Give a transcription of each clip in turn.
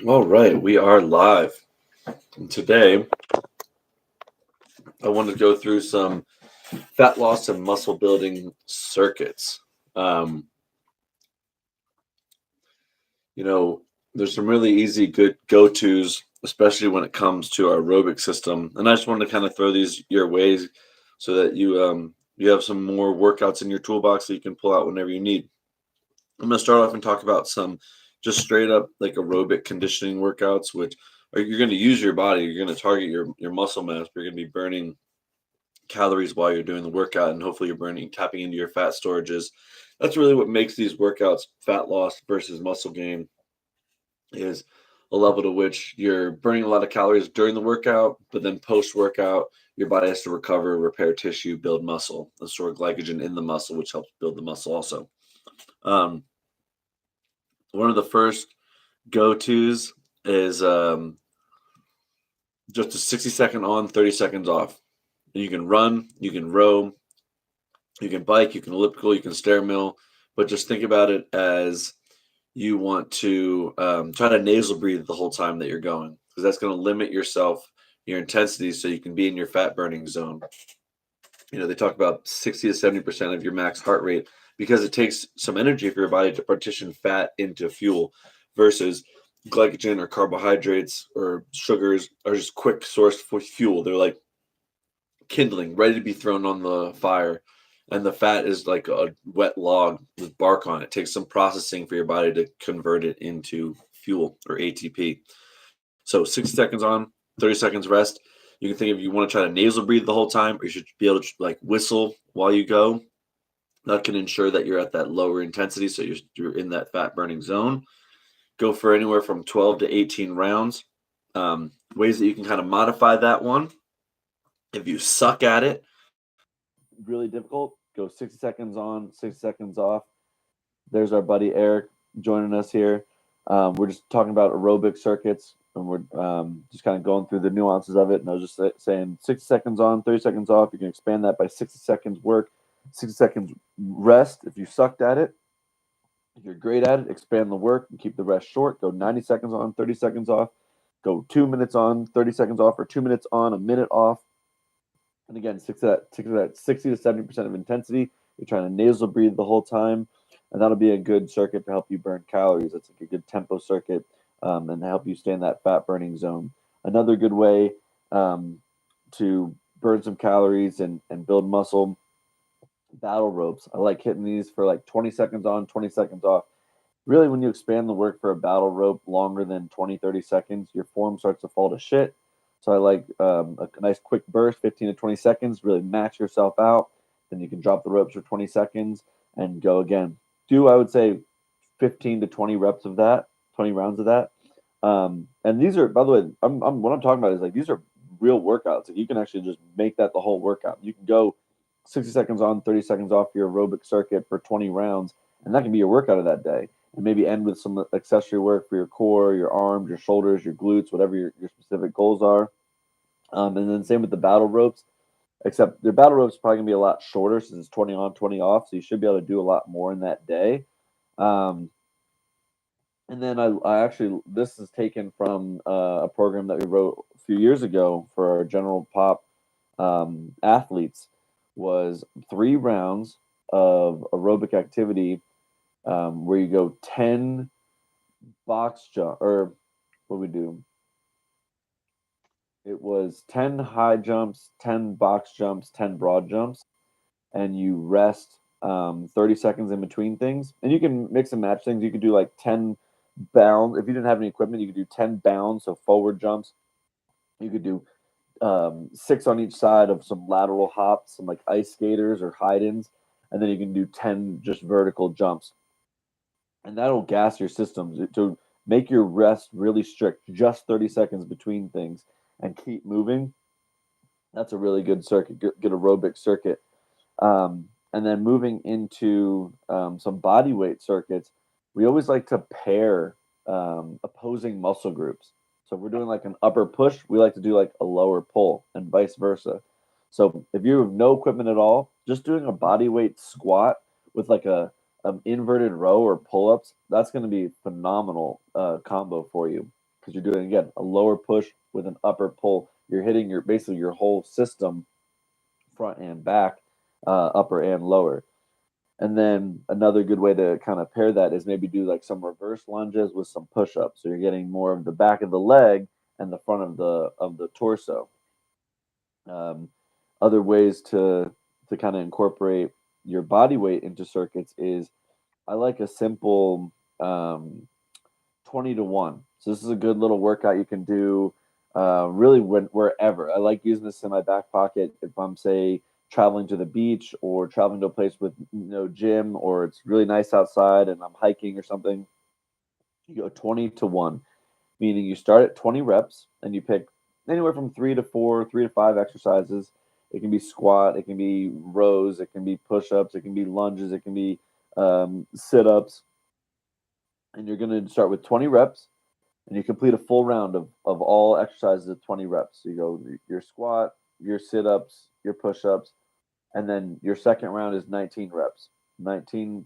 All right, we are live. And today, I want to go through some fat loss and muscle building circuits. Um, you know, there's some really easy, good go tos, especially when it comes to our aerobic system. And I just wanted to kind of throw these your ways so that you have some more workouts in your toolbox that you can pull out whenever you need. I'm going to start off and talk about some just straight up like aerobic conditioning workouts, which are you're going to use your body, you're going to target your muscle mass, but you're going to be burning calories while you're doing the workout, and hopefully you're burning tapping into your fat storages. That's really what makes these workouts fat loss versus muscle gain is a level to which you're burning a lot of calories during the workout, but then post workout your body has to recover, repair tissue, build muscle, and store glycogen in the muscle, which helps build the muscle also. um, One of the first go-to's is just a 60-second on, 30 seconds off. And you can run, you can row, you can bike, you can elliptical, you can stair mill, but just think about it as you want to try to nasal breathe the whole time that you're going, because that's going to limit your intensity, so you can be in your fat burning zone. They talk about 60 to 70% of your max heart rate because it takes some energy for your body to partition fat into fuel versus glycogen or carbohydrates or sugars are just quick source for fuel. They're like kindling, ready to be thrown on the fire. And the fat is like a wet log with bark on it. It takes some processing for your body to convert it into fuel or ATP. So 60 seconds on, 30 seconds rest. You can think if you want to try to nasal breathe the whole time, or you should be able to like whistle while you go. That can ensure that you're at that lower intensity, so you're in that fat burning zone. Go for anywhere from 12 to 18 rounds. Ways that you can kind of modify that one. If you suck at it, really difficult, go 60 seconds on, 60 seconds off. There's our buddy Eric joining us here. We're just talking about aerobic circuits, and we're just kind of going through the nuances of it. And I was just saying 60 seconds on, 30 seconds off. You can expand that by 60 seconds work, 60 seconds rest if you sucked at it. If you're great at it, expand the work and keep the rest short. Go 90 seconds on, 30 seconds off. Go 2 minutes on, 30 seconds off, or 2 minutes on, a minute off. And again, stick to that 60 to 70% of intensity. You're trying to nasal breathe the whole time, and that'll be a good circuit to help you burn calories. That's like a good tempo circuit, and help you stay in that fat burning zone. Another good way to burn some calories and build muscle, battle ropes. I like hitting these for like 20 seconds on, 20 seconds off. Really, when you expand the work for a battle rope longer than 20, 30 seconds, your form starts to fall to shit. So I like a nice quick burst, 15 to 20 seconds, really max yourself out. Then you can drop the ropes for 20 seconds and go again. Do, I would say, 15 to 20 reps of that, 20 rounds of that. And these are, by the way, what I'm talking about is like these are real workouts. Like you can actually just make that the whole workout. You can go 60 seconds on, 30 seconds off your aerobic circuit for 20 rounds, and that can be your workout of that day. And maybe end with some accessory work for your core, your arms, your shoulders, your glutes, whatever your specific goals are. And then same with the battle ropes, except their battle ropes probably gonna be a lot shorter since it's 20 on, 20 off. So you should be able to do a lot more in that day. Um, and then I actually, this is taken from a program that we wrote a few years ago for our general pop athletes. Was 3 rounds of aerobic activity where you go 10 box jump, or what we do. It was 10 high jumps, 10 box jumps, 10 broad jumps, and you rest 30 seconds in between things. And you can mix and match things. You could do like 10 bounds. If you didn't have any equipment, you could do 10 bounds, so forward jumps. You could do 6 on each side of some lateral hops, some like ice skaters or hide ins. And then you can do 10 just vertical jumps. And that'll gas your systems to make your rest really strict, just 30 seconds between things, and keep moving. That's a really good circuit, good aerobic circuit. And then moving into some body weight circuits, we always like to pair opposing muscle groups. So if we're doing like an upper push, we like to do like a lower pull, and vice versa. So if you have no equipment at all, just doing a body weight squat with like a inverted row or pull ups, that's going to be phenomenal combo for you. because you're doing, again, a lower push with an upper pull. You're hitting basically your whole system, front and back, upper and lower. And then another good way to kind of pair that is maybe do like some reverse lunges with some push-ups. So you're getting more of the back of the leg and the front of the torso. Um, Other ways to kind of incorporate your body weight into circuits is I like a simple 20 to 1. So this is a good little workout you can do really wherever. I like using this in my back pocket if I'm, say, traveling to the beach or traveling to a place with no gym, or it's really nice outside and I'm hiking or something. You go 20 to 1, meaning you start at 20 reps and you pick anywhere from 3 to 4, 3 to 5 exercises. It can be squat, it can be rows, it can be push ups, it can be lunges, it can be sit ups. And you're going to start with 20 reps and you complete a full round of all exercises at 20 reps. So you go your squat, your sit ups, your push ups, and then your second round is 19 reps, 19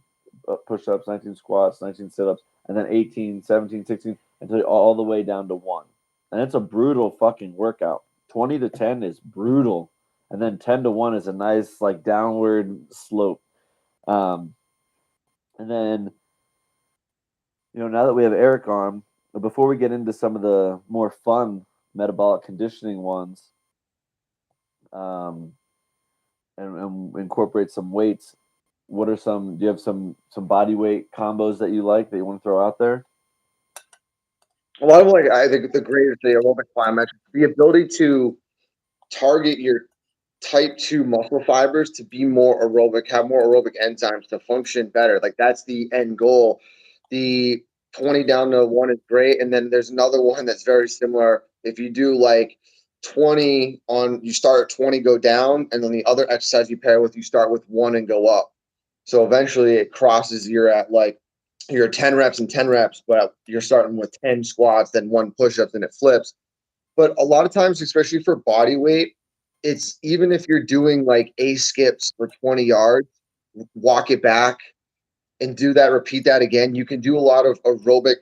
push ups, 19 squats, 19 sit ups, and then 18, 17, 16, until all the way down to 1. And it's a brutal fucking workout. 20 to 10 is brutal. And then 10 to 1 is a nice, like, downward slope. Um, and then, now that we have Eric on, before we get into some of the more fun metabolic conditioning ones, um, and incorporate some weights, what are some? Do you have some body weight combos that you like that you want to throw out there? A lot of I think the greatest the aerobic plyometrics, the ability to target your type 2 muscle fibers to be more aerobic, have more aerobic enzymes to function better. Like that's the end goal. The 20 down to 1 is great. And then there's another one that's very similar. If you do like 20 on, you start at 20, go down, and then the other exercise you pair with, you start with 1 and go up. So eventually it crosses, you're at like, you're 10 reps and 10 reps, but you're starting with 10 squats, then 1 push up, then it flips. But a lot of times, especially for body weight, it's even if you're doing like A skips for 20 yards, walk it back and do that, repeat that again. You can do a lot of aerobic,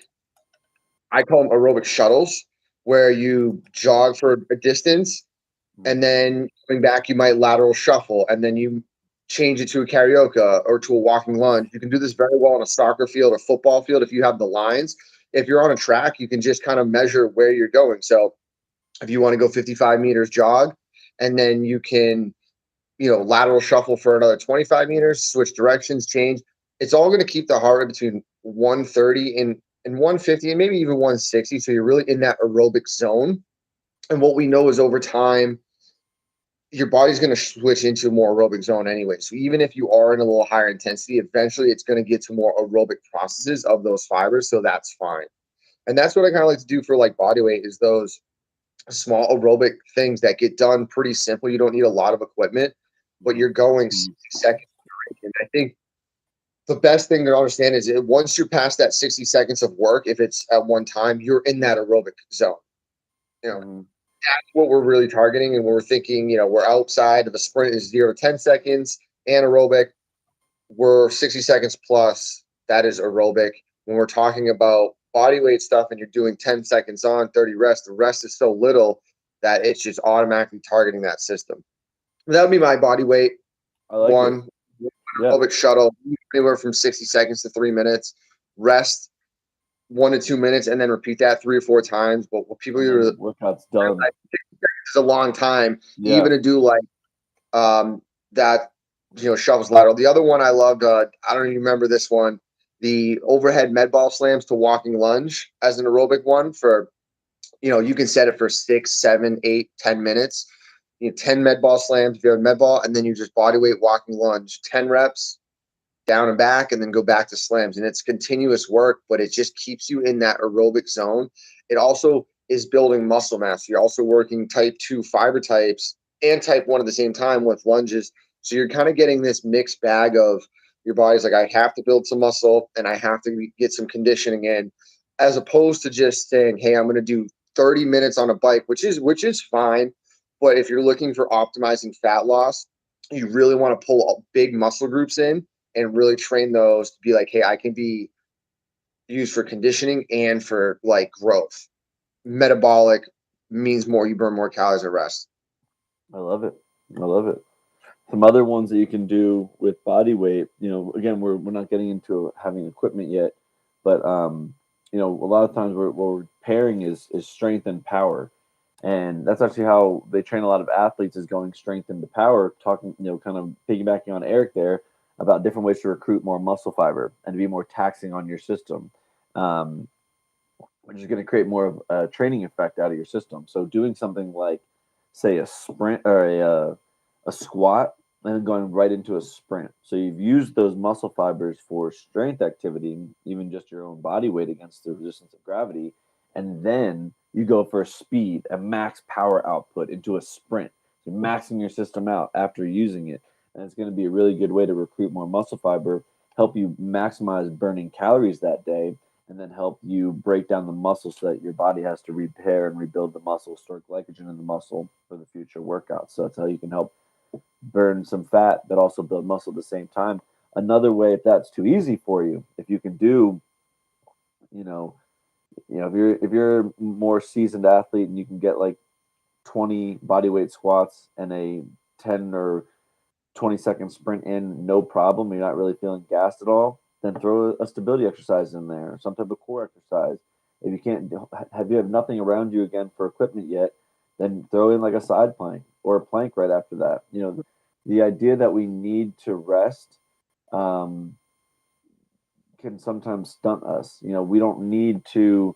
I call them aerobic shuttles, where you jog for a distance and then coming back, you might lateral shuffle and then you change it to a karaoke or to a walking lunge. You can do this very well on a soccer field or football field if you have the lines. If you're on a track, you can just kind of measure where you're going. So if you want to go 55 meters jog, and then you can, lateral shuffle for another 25 meters, switch directions, change. It's all going to keep the heart rate between 130 and 150 and maybe even 160. So you're really in that aerobic zone. And what we know is over time, your body's going to switch into a more aerobic zone anyway. So even if you are in a little higher intensity, eventually it's going to get to more aerobic processes of those fibers. So that's fine. And that's what I kind of like to do for like body weight is those small aerobic things that get done pretty simple. You don't need a lot of equipment, but you're going 60 seconds. And I think the best thing to understand is once you're past that 60 seconds of work, if it's at one time, you're in that aerobic zone. That's what we're really targeting. And we're thinking, we're outside of a sprint is 0 to 10 seconds anaerobic. We're 60 seconds plus. That is aerobic. When we're talking about body weight stuff and you're doing 10 seconds on, 30 rest, the rest is so little that it's just automatically targeting that system. That would be my body weight. I like One, aerobic shuttle, anywhere from 60 seconds to 3 minutes. Rest 1 to 2 minutes, and then repeat that 3 or 4 times. But what people do, workout's done. It's a long time, Yeah. even to do like that, shovels lateral. The other one I loved, I don't even remember this one, the overhead med ball slams to walking lunge as an aerobic one for, you can set it for 6, 7, 8, 10 minutes. 10 med ball slams if you have a med ball, and then you just body weight walking lunge, 10 reps, down and back, and then go back to slams. And it's continuous work, but it just keeps you in that aerobic zone. It also is building muscle mass. You're also working type 2 fiber types and type 1 at the same time with lunges. So you're kind of getting this mixed bag of your body's like, I have to build some muscle and I have to get some conditioning in, as opposed to just saying, hey, I'm going to do 30 minutes on a bike, which is fine. But if you're looking for optimizing fat loss, you really want to pull big muscle groups in and really train those to be like, hey, I can be used for conditioning and for like growth. metabolic means more, you burn more calories at rest. I love it. I love it. Some other ones that you can do with body weight, again, we're not getting into having equipment yet, but a lot of times what we're pairing is strength and power. And that's actually how they train a lot of athletes, is going strength into power, talking, kind of piggybacking on Eric there about different ways to recruit more muscle fiber and to be more taxing on your system. Um, which is going to create more of a training effect out of your system. So doing something like, say, a sprint or a squat, and then going right into a sprint. So you've used those muscle fibers for strength activity, even just your own body weight against the resistance of gravity, and then you go for a speed, a max power output into a sprint. So you're maxing your system out after using it, and it's going to be a really good way to recruit more muscle fiber, help you maximize burning calories that day, and then help you break down the muscle so that your body has to repair and rebuild the muscle, store glycogen in the muscle for the future workouts. So that's how you can help burn some fat but also build muscle at the same time. Another way, if that's too easy for you, if you can do, you know, if you're a more seasoned athlete and you can get like 20 body weight squats and a 10 or 20-second sprint in, no problem, you're not really feeling gassed at all, then throw a stability exercise in there, some type of core exercise. If you can't, have you have nothing around you again for equipment yet, then throw in like a side plank or a plank right after that. The idea that we need to rest um, can sometimes stunt us. We don't need to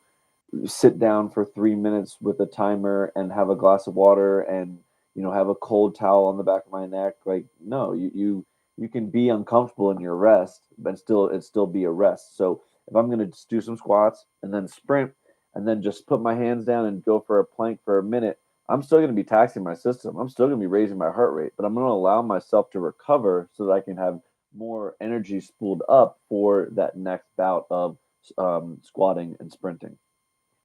sit down for 3 minutes with a timer and have a glass of water and have a cold towel on the back of my neck. Like, no, you can be uncomfortable in your rest but still be a rest. So if I'm going to just do some squats and then sprint and then just put my hands down and go for a plank for a minute, I'm still going to be taxing my system, I'm still going to be raising my heart rate, but I'm going to allow myself to recover so that I can have more energy spooled up for that next bout of squatting and sprinting.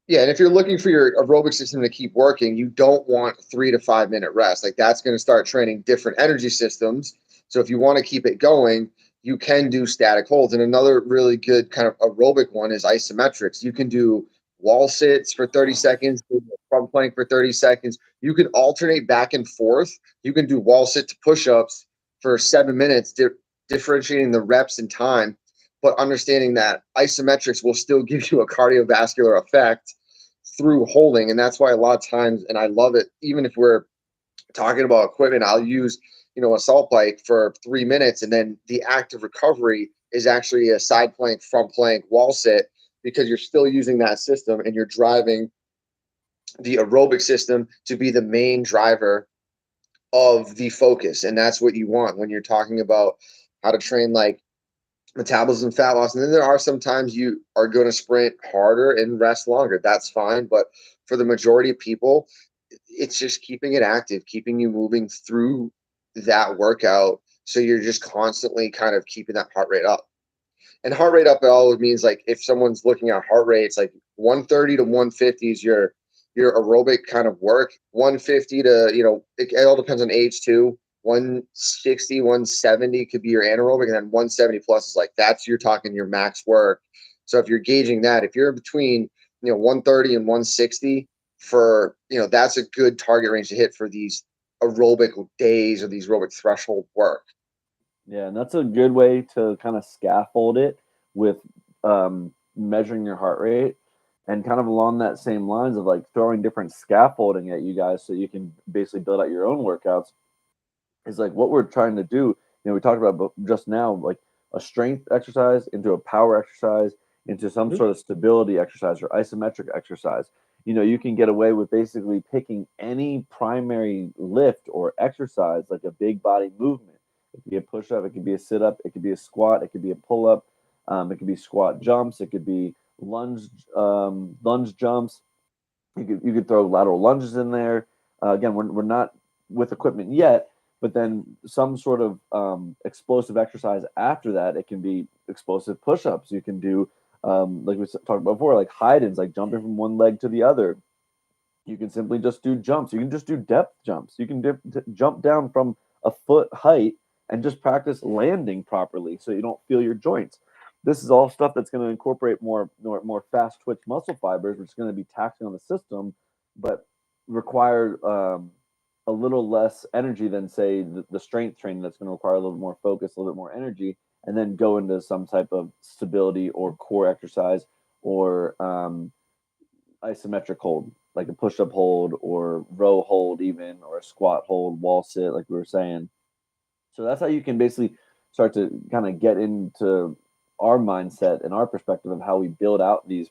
Yeah, and if you're looking for your aerobic system to keep working, you don't want 3 to 5 minute rest. Like, that's going to start training different energy systems. So if you want to keep it going, you can do static holds. And another really good kind of aerobic one is isometrics. You can do wall sits for 30 seconds, front plank for 30 seconds. You can alternate back and forth. You can do wall sit to push-ups for 7 minutes, differentiating the reps and time, but understanding that isometrics will still give you a cardiovascular effect through holding. And that's why a lot of times, and I love it, even if we're talking about equipment, I'll use, a salt bike for 3 minutes. And then the active recovery is actually a side plank, front plank, wall sit, because you're still using that system and you're driving the aerobic system to be the main driver of the focus. And that's what you want when you're talking about how to train like metabolism, fat loss. And then there are some times you are going to sprint harder and rest longer. That's fine. But for the majority of people, it's just keeping it active, keeping you moving through that workout. So you're just constantly kind of keeping that heart rate up. And heart rate up, it always means like if someone's looking at heart rate, it's like 130 to 150 is your aerobic kind of work. 150 to, it all depends on age too. 160, 170 could be your anaerobic, and then 170 plus is like, that's, you're talking your max work. So if you're gauging that, if you're between 130 and 160 for, that's a good target range to hit for these aerobic days or these aerobic threshold work. Yeah, and that's a good way to kind of scaffold it with measuring your heart rate, and kind of along that same lines of like throwing different scaffolding at you guys so you can basically build out your own workouts, is like what we're trying to do. We talked about just now, like a strength exercise into a power exercise into some sort of stability exercise or isometric exercise. You can get away with basically picking any primary lift or exercise, like a big body movement. It could be a push up, it could be a sit up, it could be a squat, it could be a pull up, it could be squat jumps, it could be lunge jumps. You could throw lateral lunges in there. Again, we're not with equipment yet, but then some sort of explosive exercise after that. It can be explosive push-ups. You can do, like we talked about before, like hide-ins, like jumping from one leg to the other. You can simply just do jumps. You can just do depth jumps. You can jump down from a foot height and just practice landing properly so you don't feel your joints. this is all stuff that's going to incorporate more fast twitch muscle fibers, which is going to be taxing on the system, but require a little less energy than, say, the strength training that's going to require a little bit more focus, a little bit more energy, and then go into some type of stability or core exercise or isometric hold, like a push-up hold or row hold even, or a squat hold, wall sit, like we were saying. So that's how you can basically start to kind of get into our mindset and our perspective of how we build out these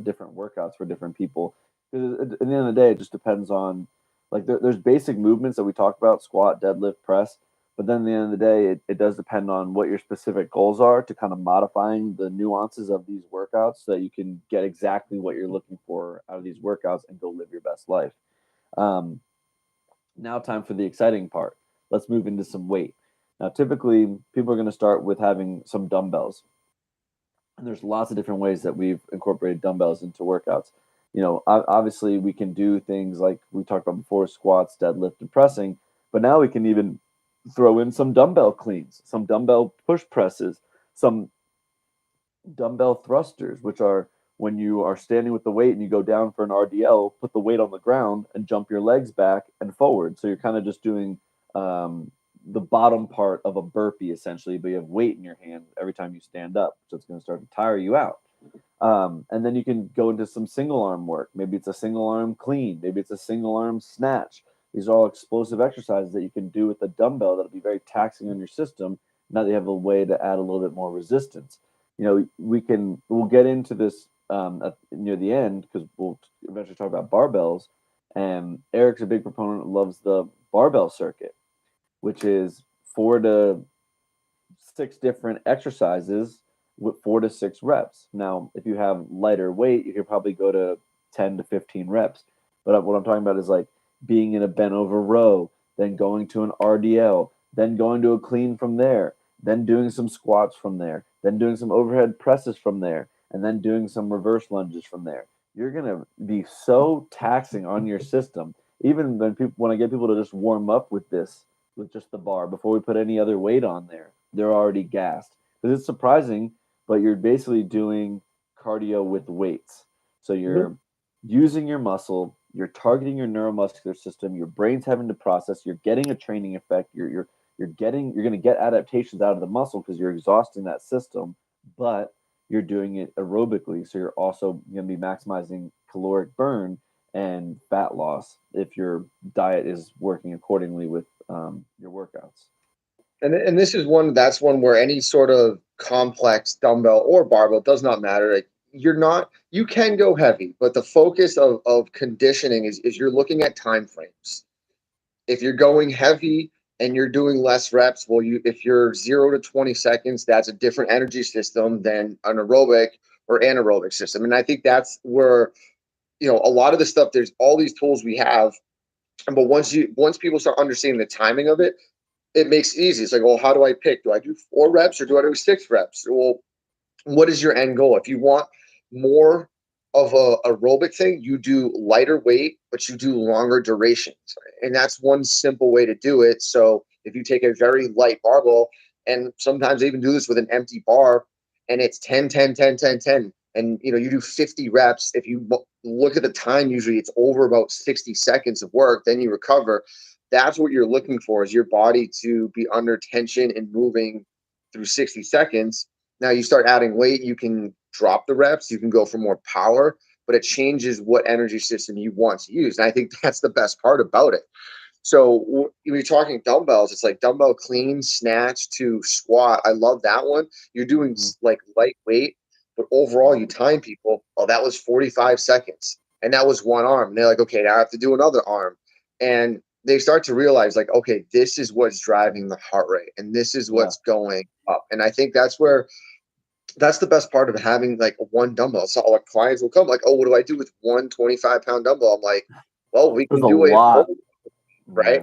different workouts for different people. Because at the end of the day, it just depends on, like, there's basic movements that we talk about: squat, deadlift, press. But then at the end of the day, it does depend on what your specific goals are, to kind of modifying the nuances of these workouts so that you can get exactly what you're looking for out of these workouts and go live your best life. Now, time for the exciting part. Let's move into some weight. Now, typically, people are going to start with having some dumbbells. And there's lots of different ways that we've incorporated dumbbells into workouts. You know, obviously, we can do things like we talked about before: squats, deadlift, and pressing. But now we can even throw in some dumbbell cleans, some dumbbell push presses, some dumbbell thrusters, which are when you are standing with the weight and you go down for an RDL, put the weight on the ground and jump your legs back and forward. So you're kind of just doing the bottom part of a burpee essentially, but you have weight in your hand every time you stand up. So it's going to start to tire you out. And then you can go into some single arm work. Maybe it's a single arm clean. Maybe it's a single arm snatch. These are all explosive exercises that you can do with a dumbbell that'll be very taxing on your system. Now that you have a way to add a little bit more resistance. You know, we'll get into this near the end, because we'll eventually talk about barbells. And Eric's a big proponent, loves the barbell circuit, which is 4 to 6 different exercises with 4 to 6 reps. Now, if you have lighter weight, you could probably go to 10 to 15 reps. But what I'm talking about is like being in a bent over row, then going to an RDL, then going to a clean from there, then doing some squats from there, then doing some overhead presses from there, and then doing some reverse lunges from there. You're going to be so taxing on your system. Even when I get people to just warm up with this, with just the bar, before we put any other weight on there, they're already gassed. Because it's surprising, but you're basically doing cardio with weights. So you're using your muscle, you're targeting your neuromuscular system, your brain's having to process, you're getting a training effect, you're going to get adaptations out of the muscle because you're exhausting that system, but you're doing it aerobically. So you're also going to be maximizing caloric burn and fat loss if your diet is working accordingly with your workouts. And this is that's one where any sort of complex dumbbell or barbell does not matter. Like, you can go heavy, but the focus of conditioning is you're looking at time frames. If you're going heavy and you're doing less reps, if you're 0 to 20 seconds, that's a different energy system than an aerobic or anaerobic system. And I think that's where, a lot of the stuff, there's all these tools we have, but once people start understanding the timing of it, it makes it easy. It's like, well, how do I pick? Do I do 4 reps or do I do 6 reps? Well, what is your end goal? If you want more of a aerobic thing, you do lighter weight, but you do longer durations. And that's one simple way to do it. So if you take a very light barbell, and sometimes they even do this with an empty bar, and it's 10, 10, 10, 10, 10, and you do 50 reps. If you look at the time, usually it's over about 60 seconds of work, then you recover. That's what you're looking for, is your body to be under tension and moving through 60 seconds. Now you start adding weight, you can drop the reps, you can go for more power, but it changes what energy system you want to use. And I think that's the best part about it. So when you're talking dumbbells, it's like dumbbell clean, snatch to squat. I love that one. You're doing like lightweight, but overall you time people. Oh, that was 45 seconds. And that was one arm. And they're like, okay, now I have to do another arm. And they start to realize, like, okay, this is what's driving the heart rate, and this is what's going up. And I think that's the best part of having like one dumbbell. So our clients will come like, oh, what do I do with one 25-pound dumbbell? I'm like, well, we can do it, right?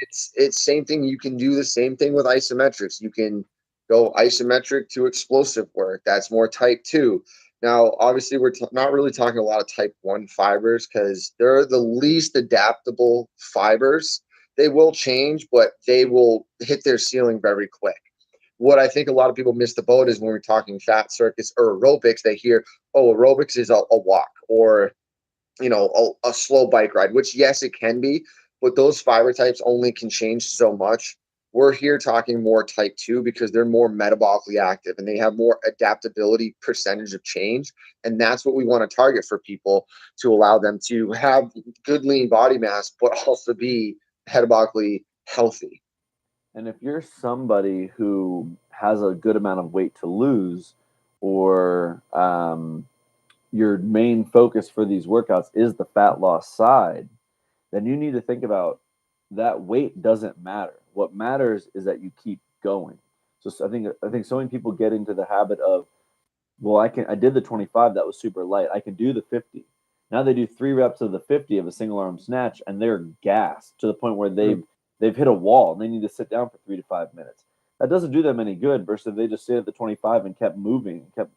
It's same thing. You can do the same thing with isometrics. You can go isometric to explosive work. That's more type 2. Now, obviously, we're not really talking a lot of type 1 fibers because they're the least adaptable fibers. They will change, but they will hit their ceiling very quick. what I think a lot of people miss the boat is when we're talking fat circus or aerobics, they hear, oh, aerobics is a walk or, a slow bike ride, which yes, it can be, but those fiber types only can change so much. We're here talking more type 2 because they're more metabolically active and they have more adaptability percentage of change. And that's what we want to target for people to allow them to have good lean body mass, but also be metabolically healthy. And if you're somebody who has a good amount of weight to lose, or your main focus for these workouts is the fat loss side, then you need to think about that weight doesn't matter. What matters is that you keep going. So I think so many people get into the habit of, well, I did the 25, that was super light. I can do the 50. Now they do 3 reps of the 50 of a single arm snatch and they're gassed to the point where they've hit a wall and they need to sit down for 3 to 5 minutes. That doesn't do them any good versus if they just stayed at the 25 and kept moving, kept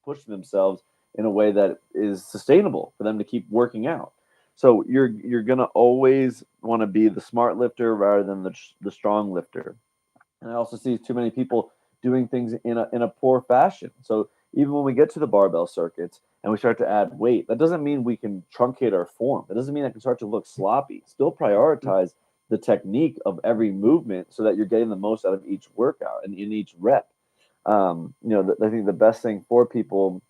pushing themselves in a way that is sustainable for them to keep working out. So you're gonna always want to be the smart lifter rather than the strong lifter. And I also see too many people doing things in a poor fashion. So even when we get to the barbell circuits and we start to add weight, that doesn't mean we can truncate our form. That doesn't mean I can start to look sloppy. Still prioritize the technique of every movement so that you're getting the most out of each workout and in each rep. I think the best thing for people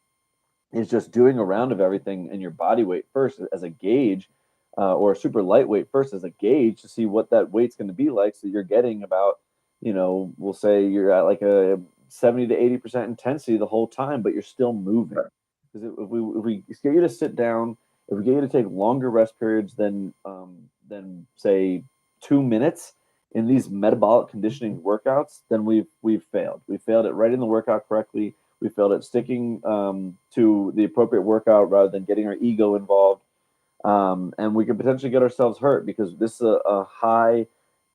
is just doing a round of everything in your body weight first as a gauge, or a super lightweight first as a gauge to see what that weight's going to be like. So you're getting about, we'll say you're at like a 70 to 80% intensity the whole time, but you're still moving. Because if we get you to sit down, if we get you to take longer rest periods than say 2 minutes in these metabolic conditioning workouts, then we've failed. We failed at writing the workout correctly. We failed at sticking to the appropriate workout rather than getting our ego involved. And we could potentially get ourselves hurt because this is a high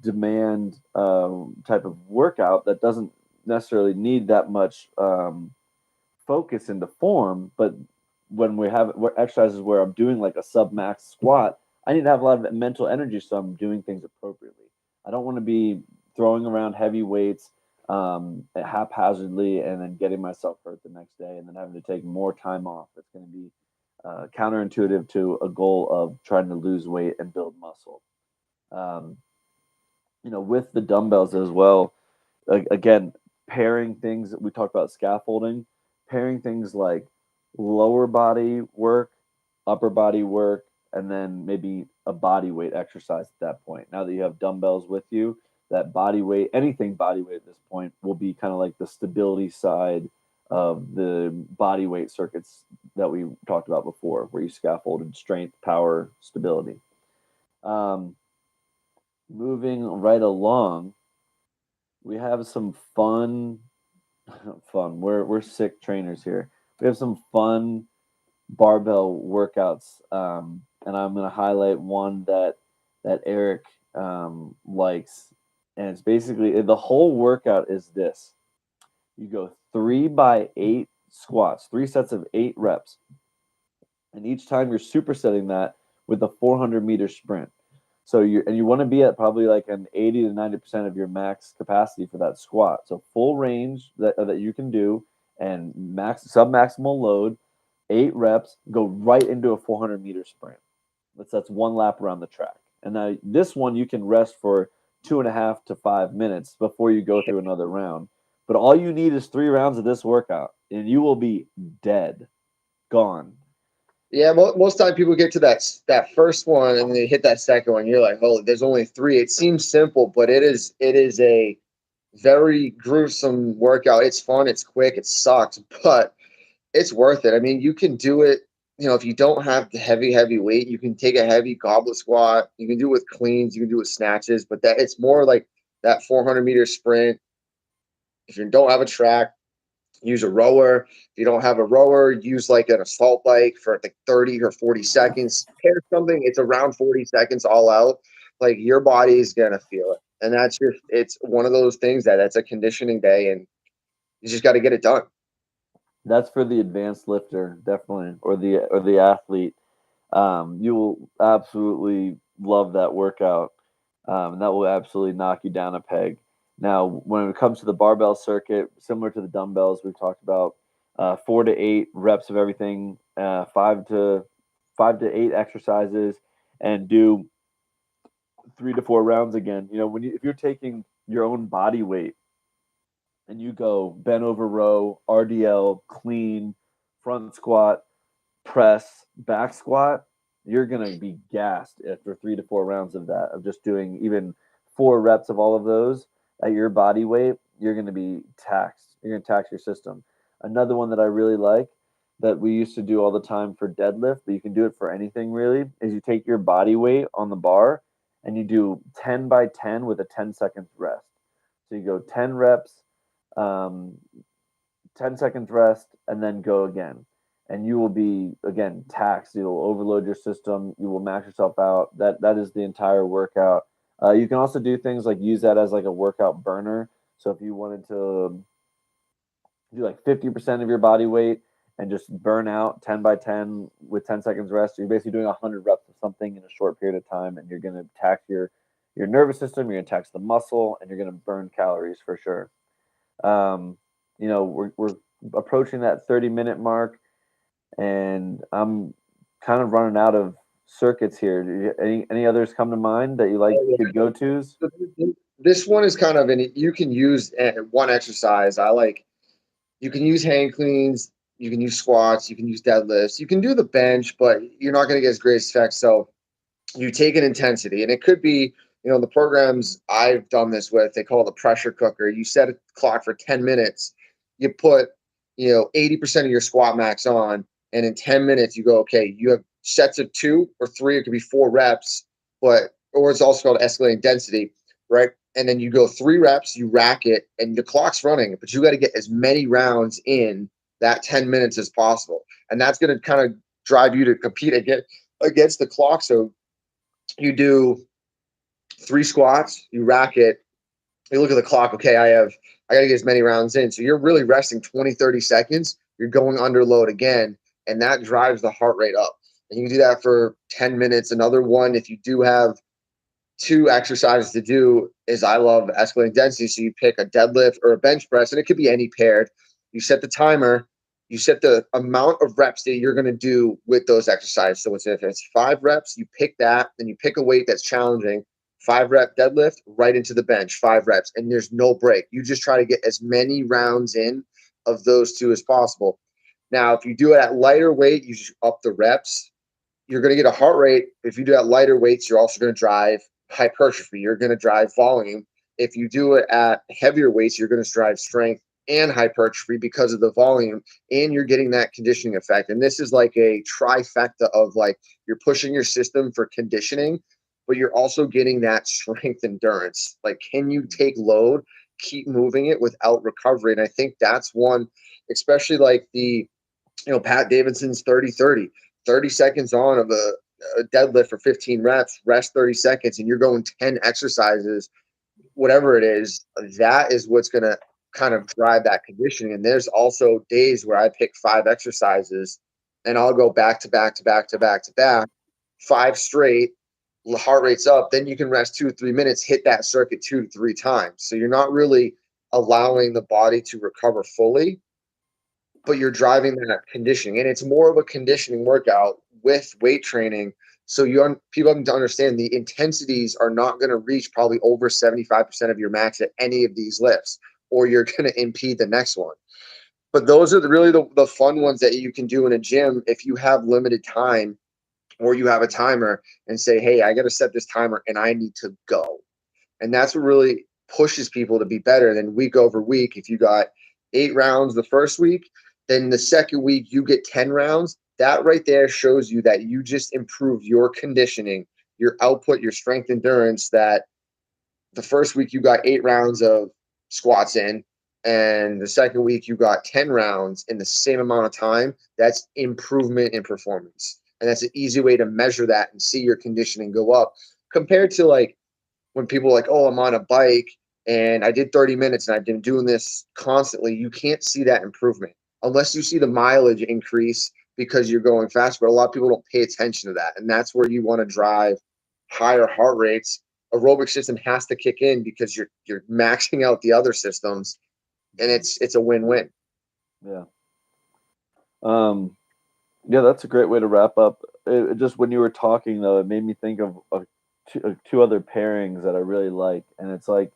demand type of workout that doesn't necessarily need that much focus into form. But when we have exercises where I'm doing like a sub max squat, I need to have a lot of mental energy, so I'm doing things appropriately. I don't want to be throwing around heavy weights haphazardly and then getting myself hurt the next day and then having to take more time off. That's going to be counterintuitive to a goal of trying to lose weight and build muscle. Um, with the dumbbells as well, again, pairing things that we talked about, scaffolding, pairing things like lower body work, upper body work, and then maybe a body weight exercise at that point. Now that you have dumbbells with you, that body weight, anything body weight at this point, will be kind of like the stability side of the body weight circuits that we talked about before, where you scaffolded strength, power, stability. Um, Moving right along, we have some fun. We're sick trainers here. We have some fun barbell workouts, and I'm going to highlight one that Eric likes, and it's basically the whole workout is this: you go 3x8 squats, 3 sets of 8 reps, and each time you're supersetting that with a 400-meter sprint. So you want to be at probably like an 80 to 90% of your max capacity for that squat. So full range that you can do, and sub-maximal load, 8 reps, go right into a 400-meter sprint. That's one lap around the track. And now this one you can rest for 2.5 to 5 minutes before you go through another round. But all you need is 3 rounds of this workout, and you will be dead, gone. Yeah, most time people get to that first one and they hit that second one. You're like, oh, there's only 3. It seems simple, but it is a very gruesome workout. It's fun, it's quick, it sucks, but it's worth it. I mean, you can do it. If you don't have the heavy weight, you can take a heavy goblet squat. You can do it with cleans. You can do it with snatches. But that it's more like that 400-meter sprint. If you don't have a track, use a rower. If you don't have a rower, use like an assault bike for like 30 or 40 seconds. Pair something. It's around 40 seconds all out. Like your body is gonna feel it, and it's one of those things that's a conditioning day, and you just got to get it done. That's for the advanced lifter, definitely, or the athlete. You will absolutely love that workout. And that will absolutely knock you down a peg. Now, when it comes to the barbell circuit, similar to the dumbbells, we've talked about 4 to 8 reps of everything, 5 to 8 exercises, and do 3 to 4 rounds again. If you're taking your own body weight and you go bent over row, RDL, clean, front squat, press, back squat, you're going to be gassed after 3 to 4 rounds of that, of just doing even 4 reps of all of those at your body weight. You're going to be taxed. You're going to tax your system. Another one that I really like that we used to do all the time for deadlift, but you can do it for anything really, is you take your body weight on the bar and you do 10 by 10 with a 10 seconds rest. So you go 10 reps, 10 seconds rest, and then go again. And you will be, again, taxed. You'll overload your system. You will max yourself out. That is the entire workout. You can also do things like use that as like a workout burner. So if you wanted to do like 50% of your body weight and just burn out 10 by 10 with 10 seconds rest, you're basically doing 100 reps of something in a short period of time, and you're going to tax your nervous system, you're going to tax the muscle, and you're going to burn calories for sure. We're approaching that 30-minute mark, and I'm kind of running out of circuits here. Any others come to mind that you like good go-tos? This one is kind of you can use one exercise. You can use hang cleans, you can use squats, you can use deadlifts, you can do the bench, but you're not going to get as great effects. So you take an intensity, and it could be, the programs I've done this with, they call it the pressure cooker. You set a clock for 10 minutes, you put, 80% of your squat max on, and in 10 minutes you go, okay, you have sets of 2 or 3, it could be 4 reps, or it's also called escalating density, right? And then you go 3 reps, you rack it, and the clock's running, but you got to get as many rounds in that 10 minutes as possible. And that's going to kind of drive you to compete against the clock. So you do 3 squats, you rack it, you look at the clock, okay, I got to get as many rounds in. So you're really resting 20, 30 seconds, you're going under load again, and that drives the heart rate up. And you can do that for 10 minutes. Another one, if you do have 2 exercises to do, is I love escalating density. So you pick a deadlift or a bench press, and it could be any paired. You set the timer, you set the amount of reps that you're going to do with those exercises. So if it's 5 reps, you pick that, then you pick a weight that's challenging. 5-rep deadlift right into the bench, 5 reps, and there's no break. You just try to get as many rounds in of those 2 as possible. Now, if you do it at lighter weight, you just up the reps. You're going to get a heart rate. If you do at lighter weights, you're also going to drive hypertrophy. You're going to drive volume. If you do it at heavier weights, you're going to drive strength and hypertrophy because of the volume, and you're getting that conditioning effect. And this is like a trifecta of like you're pushing your system for conditioning, but you're also getting that strength endurance. Like, can you take load, keep moving it without recovery? And I think that's one, especially like the, Pat Davidson's 30-30, 30 seconds on of a deadlift for 15 reps, rest 30 seconds, and you're going 10 exercises, whatever it is. That is what's going to kind of drive that conditioning. And there's also days where I pick 5 exercises and I'll go back to back to back to back to back, 5 straight, heart rate's up, then you can rest 2 or 3 minutes, hit that circuit 2 to 3 times. So you're not really allowing the body to recover fully, but you're driving that conditioning. And it's more of a conditioning workout with weight training. So people have to understand the intensities are not going to reach probably over 75% of your max at any of these lifts, or you're going to impede the next one. But those are really the fun ones that you can do in a gym if you have limited time, or you have a timer and say, hey, I got to set this timer and I need to go. And that's what really pushes people to be better than week over week. If you got 8 rounds the first week, then the second week you get 10 rounds. That right there shows you that you just improved your conditioning, your output, your strength endurance, that the first week you got 8 rounds of squats in, and the second week you got 10 rounds in the same amount of time. That's improvement in performance. And that's an easy way to measure that and see your conditioning go up, compared to like when people are like, oh, I'm on a bike and I did 30 minutes and I've been doing this constantly. You can't see that improvement unless you see the mileage increase because you're going fast. But a lot of people don't pay attention to that. And that's where you want to drive higher heart rates aerobic system has to kick in because you're maxing out the other systems, and it's a win-win. Yeah. Yeah, that's a great way to wrap up. Just when you were talking, though, it made me think of two other pairings that I really like. And it's like,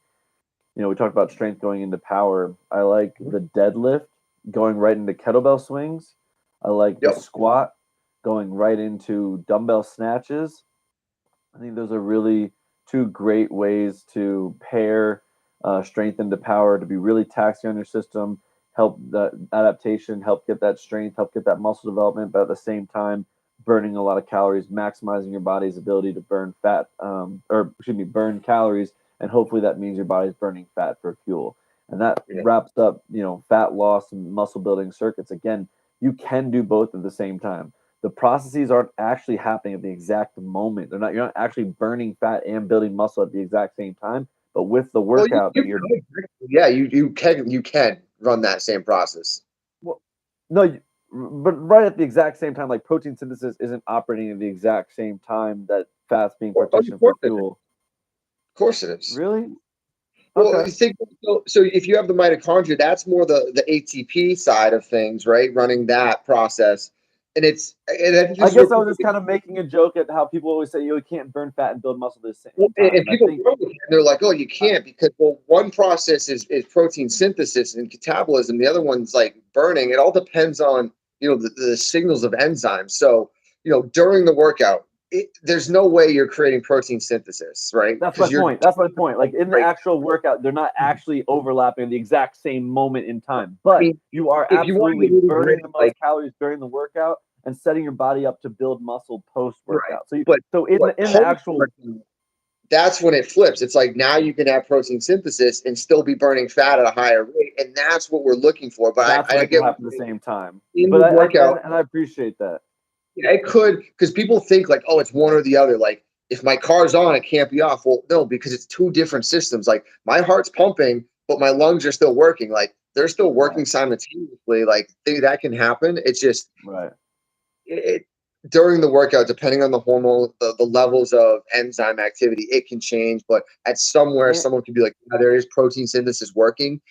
we talked about strength going into power. I like the deadlift going right into kettlebell swings. I like the Yep. squat going right into dumbbell snatches. I think those are really two great ways to pair strength into power, to be really taxing on your system, help that adaptation, help get that strength, help get that muscle development, but at the same time, burning a lot of calories, maximizing your body's ability to burn fat, burn calories, and hopefully that means your body's burning fat for fuel. And that wraps up, fat loss and muscle building circuits. Again, you can do both at the same time. The processes aren't actually happening at the exact moment. You're not actually burning fat and building muscle at the exact same time. But with the workout, you can run that same process. Well, no, but right at the exact same time, like protein synthesis isn't operating at the exact same time that fat's being partitioned for fuel. Of course it is. Really? Well, okay. You think so if you have the mitochondria, that's more the ATP side of things, right? Running that process. And I guess I was just kind of making a joke at how people always say you can't burn fat and build muscle at the same time. And people they're like, oh, you can't because one process is protein synthesis and catabolism. The other one's like burning. It all depends on the signals of enzymes. So during the workout, there's no way you're creating protein synthesis, right? That's my point. That's my point. Like in the actual workout, they're not actually overlapping at the exact same moment in time. But you are absolutely burning the most calories during the workout and setting your body up to build muscle post workout. Right. So in the actual, that's when it flips. It's like now you can have protein synthesis and still be burning fat at a higher rate, and that's what we're looking for. But I get happen at the same time. But I appreciate that. Yeah, it could, because people think like, oh, it's one or the other. Like if my car's on, it can't be off. Well, no, because it's two different systems. Like my heart's pumping, but my lungs are still working. Like they're still working simultaneously. Like that can happen. It's just during the workout, depending on the hormone, the levels of enzyme activity, it can change. But at somewhere, someone could be like, there is protein synthesis working,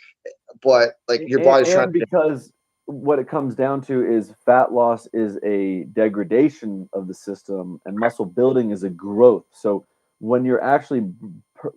but like your body's trying to. Because what it comes down to is fat loss is a degradation of the system and muscle building is a growth. So when you're actually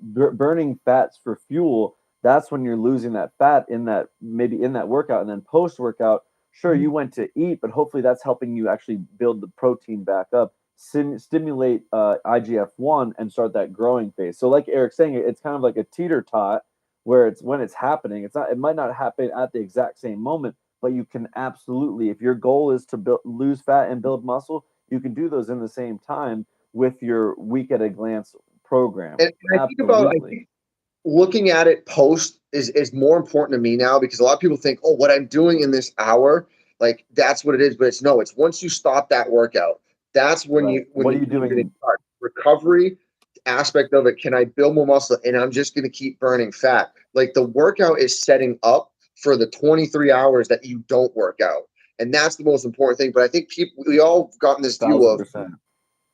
burning fats for fuel, that's when you're losing that fat in that workout. And then post workout, sure, you went to eat, but hopefully that's helping you actually build the protein back up, stimulate IGF-1 and start that growing phase. So like Eric's saying, it's kind of like a teeter-tot where when it's happening, it might not happen at the exact same moment, but you can absolutely, if your goal is to lose fat and build muscle, you can do those in the same time with your week at a glance program. And I think looking at it post is more important to me now, because a lot of people think, oh, what I'm doing in this hour, like that's what it is. But it's once you stop that workout, that's when what are you doing? Recovery aspect of it. Can I build more muscle? And I'm just going to keep burning fat. Like the workout is setting up for the 23 hours that you don't work out. And that's the most important thing. But I think we all gotten this view 1,000%. of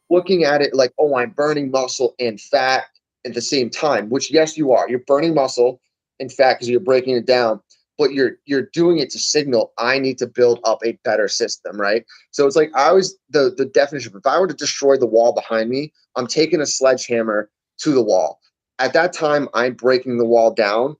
looking at it like, oh, I'm burning muscle and fat at the same time, which yes, you are. You're burning muscle and fat because you're breaking it down, but you're doing it to signal I need to build up a better system, right? So it's like the definition, if I were to destroy the wall behind me, I'm taking a sledgehammer to the wall. At that time, I'm breaking the wall down,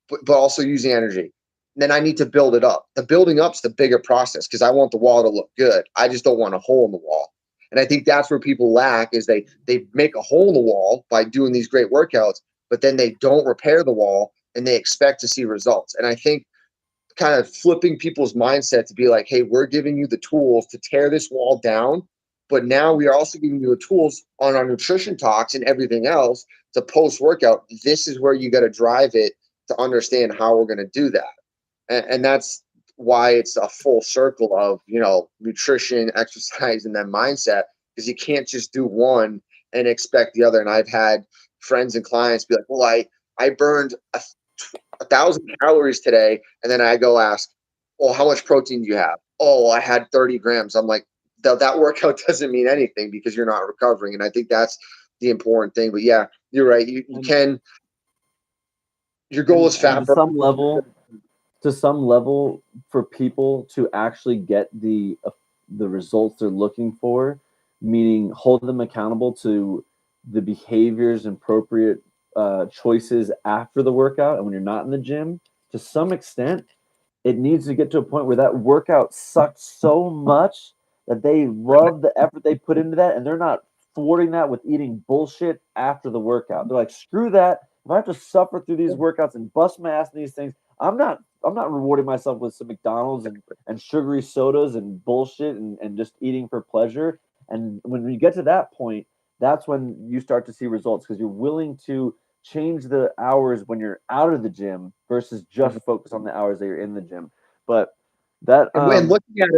but also using energy. Then I need to build it up. The building up's the bigger process because I want the wall to look good. I just don't want a hole in the wall. And I think that's where people lack is they make a hole in the wall by doing these great workouts, but then they don't repair the wall and they expect to see results. And I think kind of flipping people's mindset to be like, hey, we're giving you the tools to tear this wall down, but now we are also giving you the tools on our nutrition talks and everything else to post-workout. This is where you got to drive it to understand how we're going to do that. And that's why it's a full circle of, nutrition, exercise, and then mindset, because you can't just do one and expect the other. And I've had friends and clients be like, well, I burned 1,000 calories today. And then I go ask, well, how much protein do you have? Oh, I had 30 grams. I'm like, that workout doesn't mean anything because you're not recovering. And I think that's the important thing. But yeah, you're right. You can. Your goal is fat to burn. some level, for people to actually get the results they're looking for, meaning hold them accountable to the behaviors and appropriate choices after the workout and when you're not in the gym. To some extent, it needs to get to a point where that workout sucks so much that they love the effort they put into that, and they're not thwarting that with eating bullshit after the workout. They're like, screw that. If I have to suffer through these workouts and bust my ass in these things, I'm not rewarding myself with some McDonald's and sugary sodas and bullshit and just eating for pleasure. And when you get to that point, that's when you start to see results because you're willing to change the hours when you're out of the gym versus just focus on the hours that you're in the gym. But that And looking at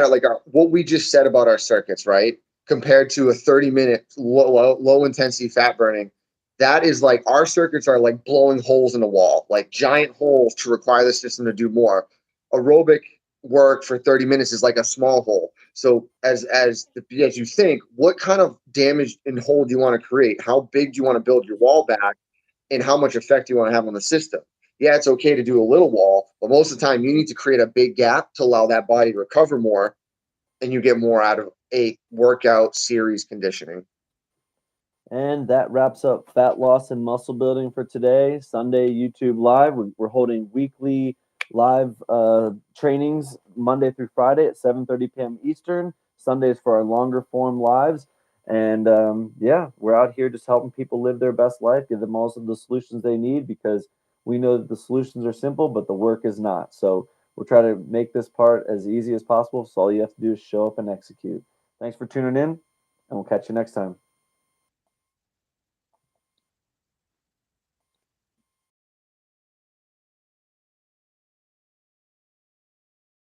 it like what we just said about our circuits, right? Compared to a 30-minute low intensity fat burning, that is like our circuits are like blowing holes in the wall, like giant holes to require the system to do more. Aerobic work for 30 minutes is like a small hole. So as you think, what kind of damage and hole do you want to create? How big do you want to build your wall back? And how much effect you want to have on the system? Yeah, it's okay to do a little wall, but most of the time you need to create a big gap to allow that body to recover more and you get more out of a workout series conditioning. And that wraps up fat loss and muscle building for today. Sunday YouTube Live. We're holding weekly live trainings Monday through Friday at 7:30 p.m. Eastern. Sundays for our longer form lives. And yeah, we're out here just helping people live their best life, give them also the solutions they need because we know that the solutions are simple, but the work is not. So we'll try to make this part as easy as possible. So all you have to do is show up and execute. Thanks for tuning in, and we'll catch you next time.